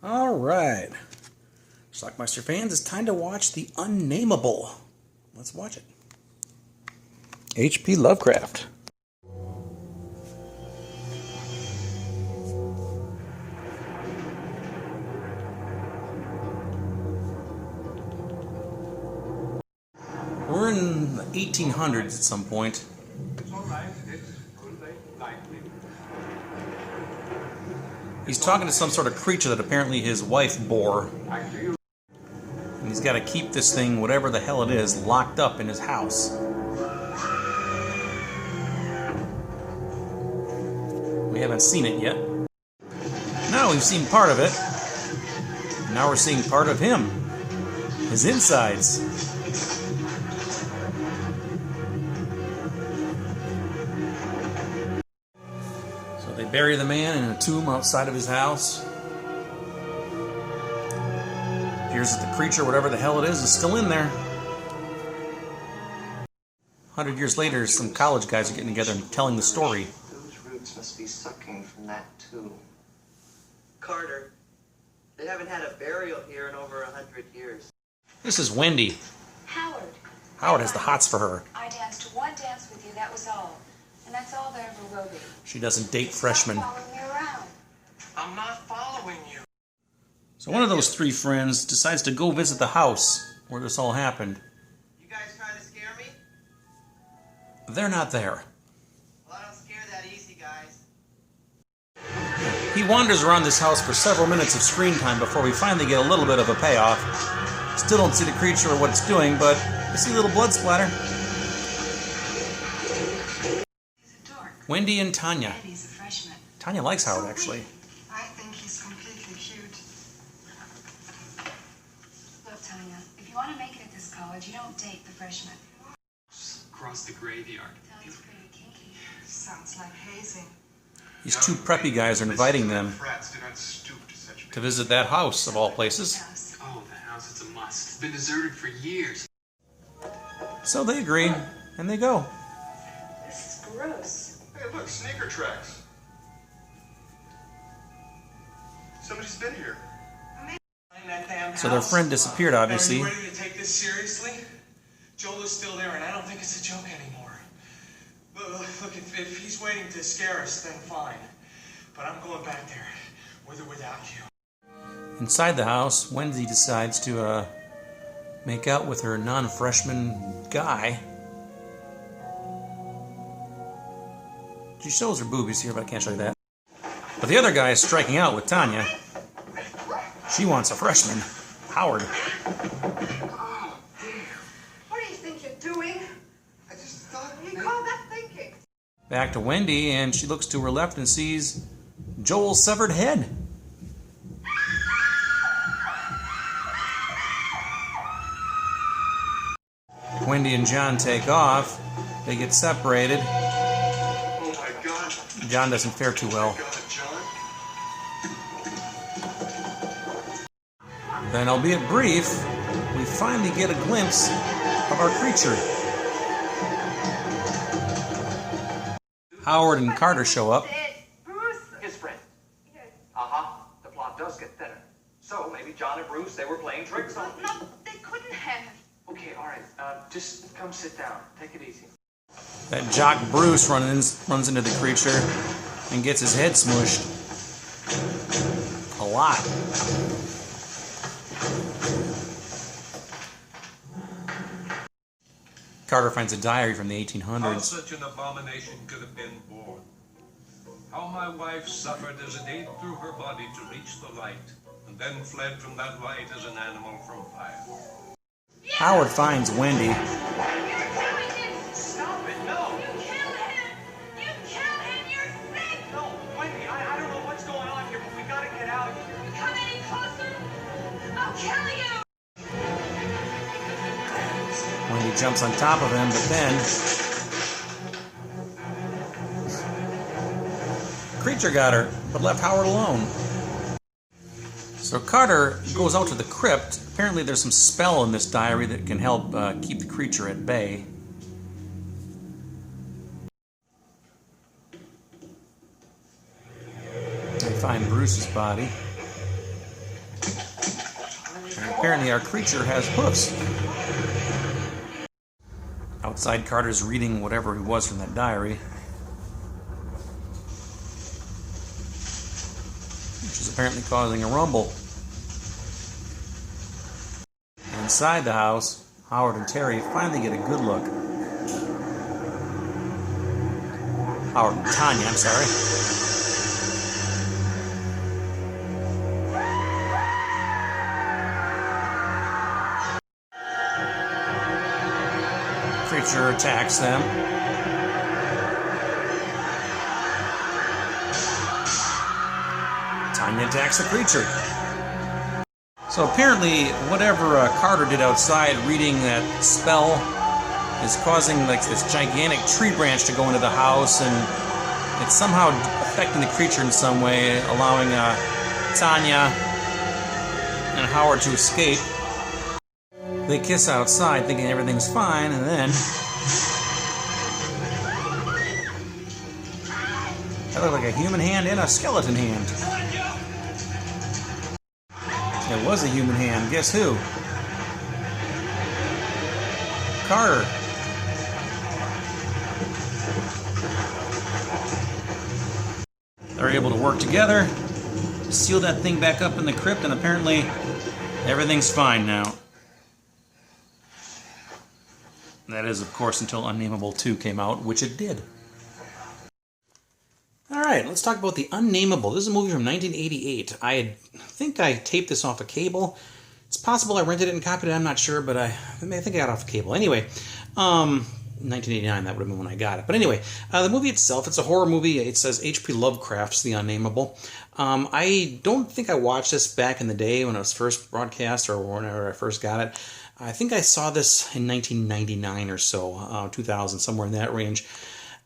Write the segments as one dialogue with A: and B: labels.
A: All right, Schlockmeister fans, it's time to watch The Unnamable. Let's watch it. H.P. Lovecraft. We're in the 1800s at some point.
B: It's all right. It's only likely.
A: He's talking to some sort of creature that apparently his wife bore. And he's got to keep this thing, whatever the hell it is, locked up in his house. We haven't seen it yet. No, we've seen part of it. Now we're seeing part of him. His insides. They bury the man in a tomb outside of his house. Appears that the creature, whatever the hell it is still in there. 100 years later, some college guys are getting together and telling the story.
C: Those roots must be sucking from that tomb.
D: Carter, they haven't had a burial here in over 100 years.
A: This is Wendy.
E: Howard.
A: Howard has the hots for her.
E: I danced one dance with you, that was all. And that's all there ever will be.
A: She doesn't date freshmen.
E: Stop following me around.
D: I'm not following you.
A: So one of those three friends decides to go visit the house where this all happened.
D: You guys trying to scare me?
A: They're not there.
D: Well, I don't scare that easy, guys.
A: He wanders around this house for several minutes of screen time before we finally get a little bit of a payoff. Still don't see the creature or what it's doing, but I see a little blood splatter. Wendy and Tanya.
E: He's a freshman.
A: Tanya likes Howard, actually.
F: I think he's completely cute.
E: Look, Tanya, if you want to make it at this college, you don't date the freshmen.
B: Across the graveyard.
E: Sounds pretty kinky.
F: Sounds like hazing.
A: These two preppy guys are inviting them to visit that house, of all places.
B: Oh, the house, it's a must. It's been deserted for years.
A: So they agree, and they go.
E: This is gross.
G: Hey, look, sneaker tracks. Somebody's been here.
A: So their friend disappeared, obviously.
H: Are you ready to take this seriously? Joel is still there, and I don't think it's a joke anymore. Look, if he's waiting to scare us, then fine. But I'm going back there, with or without you.
A: Inside the house, Wendy decides to make out with her non-freshman guy. She shows her boobies here, but I can't show you that. But the other guy is striking out with Tanya. She wants a freshman, Howard.
F: Oh, dear. What do you think you're doing?
G: I just thought...
F: You call that thinking?
A: Back to Wendy, and she looks to her left and sees Joel's severed head. Wendy and John take off. They get separated.
G: Oh my God.
A: John doesn't fare too well. Then, albeit brief, we finally get a glimpse of our creature. Howard and Carter show up.
D: Bruce! His friend. The plot does get thinner. So maybe John and Bruce, they were playing tricks on me.
F: No, they couldn't have.
D: Okay, all right. Just come sit down. Take it easy.
A: That jock Bruce runs into the creature and gets his head smushed. A lot. Carter finds a diary from the 1800s.
I: How such an abomination could have been born. How my wife suffered as it ate through her body to reach the light, and then fled from that light as an animal from fire.
A: Howard finds Wendy.
D: Stop it, no!
E: You killed him! You killed him! You're sick!
D: No, Wendy, I don't know what's going on here, but we gotta get out of here.
E: Come any closer! I'll kill you!
A: Wendy jumps on top of him, but then the creature got her, but left Howard alone. So Carter goes out to the crypt. Apparently there's some spell in this diary that can help keep the creature at bay. They find Bruce's body. apparently our creature has hoofs. Outside, Carter's reading whatever he was from that diary, which is apparently causing a rumble. Inside the house, Howard and Terry finally get a good look. Howard and Tanya, I'm sorry. Creature attacks them. Tanya attacks the creature. So apparently, whatever Carter did outside reading that spell is causing like this gigantic tree branch to go into the house, and it's somehow affecting the creature in some way, allowing Tanya and Howard to escape. They kiss outside, thinking everything's fine, and then that looked like a human hand and a skeleton hand. It was a human hand. Guess who? Carter. They're able to work together, seal that thing back up in the crypt, and apparently everything's fine now. That is, of course, until Unnamable 2 came out, which it did. Alright, let's talk about The Unnamable. This is a movie from 1988. I think I taped this off a cable. It's possible I rented it and copied it, I'm not sure, but I think I got it off a cable. Anyway, 1989, that would have been when I got it. But anyway, the movie itself, it's a horror movie. It says H.P. Lovecraft's The Unnamable. I don't think I watched this back in the day when it was first broadcast or whenever I first got it. I think I saw this in 1999 or so, 2000, somewhere in that range.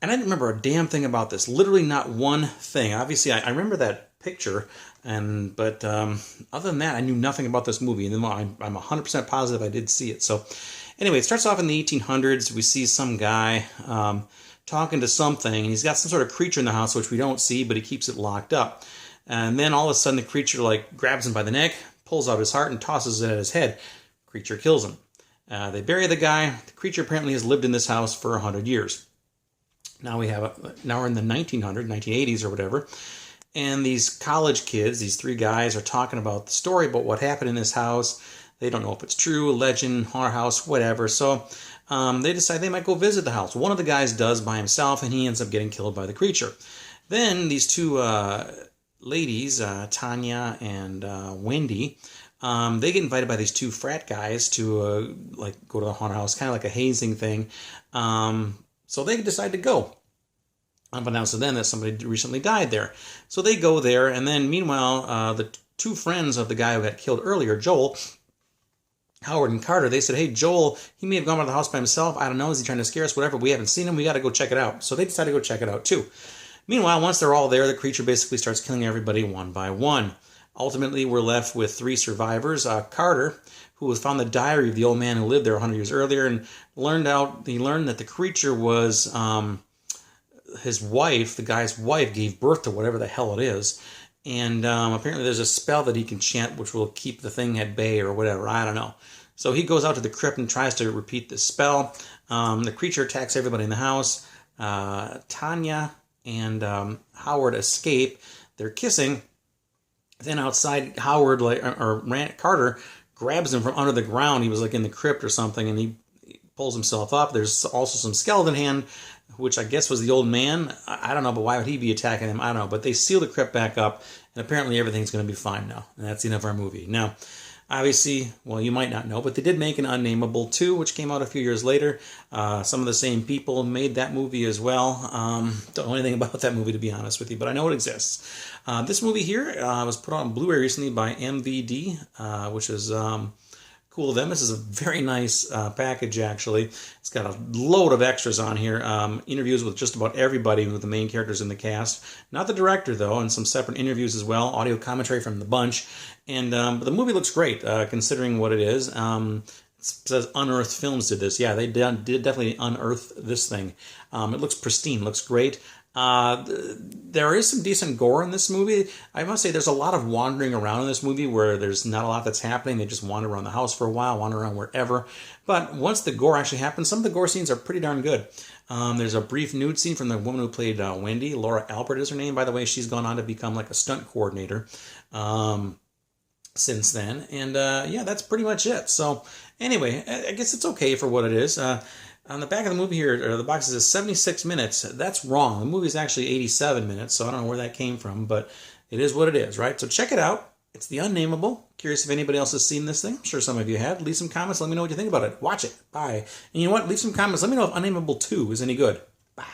A: And I didn't remember a damn thing about this. Literally not one thing. Obviously, I remember that picture, but other than that, I knew nothing about this movie. And then I'm 100% positive I did see it. So anyway, it starts off in the 1800s. We see some guy talking to something, and he's got some sort of creature in the house, which we don't see, but he keeps it locked up. And then all of a sudden, the creature grabs him by the neck, pulls out his heart, and tosses it at his head. Creature kills him. They bury the guy. The creature apparently has lived in this house for 100 years. Now we're in the 1980s or whatever, and these college kids, these three guys, are talking about the story about what happened in this house. They don't know if it's true, a legend, horror house, whatever. So they decide they might go visit the house. One of the guys does by himself, and he ends up getting killed by the creature. Then these two ladies, Tanya and Wendy, they get invited by these two frat guys to go to the haunted house, kind of like a hazing thing. So they decide to go. Unbeknownst to them that somebody recently died there. So they go there, and then meanwhile, the two friends of the guy who got killed earlier, Joel, Howard and Carter, they said, hey, Joel, he may have gone by the house by himself. I don't know. Is he trying to scare us? Whatever. We haven't seen him. We got to go check it out. So they decide to go check it out, too. Meanwhile, once they're all there, the creature basically starts killing everybody one by one. Ultimately, we're left with three survivors. Carter, who has found the diary of the old man who lived there 100 years earlier, and learned that the creature was his wife. The guy's wife gave birth to whatever the hell it is, and apparently there's a spell that he can chant which will keep the thing at bay or whatever. I don't know. So he goes out to the crypt and tries to repeat this spell. The creature attacks everybody in the house. Tanya and Howard escape. They're kissing. Then outside, Carter grabs him from under the ground. He was in the crypt or something, and he pulls himself up. There's also some skeleton hand, which I guess was the old man. I don't know, but why would he be attacking him? I don't know. But they seal the crypt back up, and apparently everything's going to be fine now. And that's the end of our movie. Now, obviously, well, you might not know, but they did make an Unnamable 2, which came out a few years later. Some of the same people made that movie as well. Don't know anything about that movie, to be honest with you, but I know it exists. This movie here was put out on Blu-ray recently by MVD, which is cool of them. This is a very nice package, actually. It's got a load of extras on here. Interviews with just about everybody, with the main characters in the cast. Not the director, though, and some separate interviews as well. Audio commentary from the bunch. And the movie looks great, considering what it is. says Unearthed Films did this. Yeah, they did definitely unearth this thing. It looks pristine, looks great. There is some decent gore in this movie. I must say there's a lot of wandering around in this movie where there's not a lot that's happening. They just wander around the house for a while, wander around wherever. But once the gore actually happens, some of the gore scenes are pretty darn good. There's a brief nude scene from the woman who played Wendy. Laura Albert is her name, by the way. She's gone on to become like a stunt coordinator since then. And yeah, that's pretty much it. So anyway, I guess it's okay for what it is. On the back of the movie here, or the box says 76 minutes. That's wrong. The movie is actually 87 minutes, so I don't know where that came from, but it is what it is, right? So check it out. It's The Unnameable. Curious if anybody else has seen this thing. I'm sure some of you have. Leave some comments. Let me know what you think about it. Watch it. Bye. And you know what? Leave some comments. Let me know if Unnameable 2 is any good. Bye.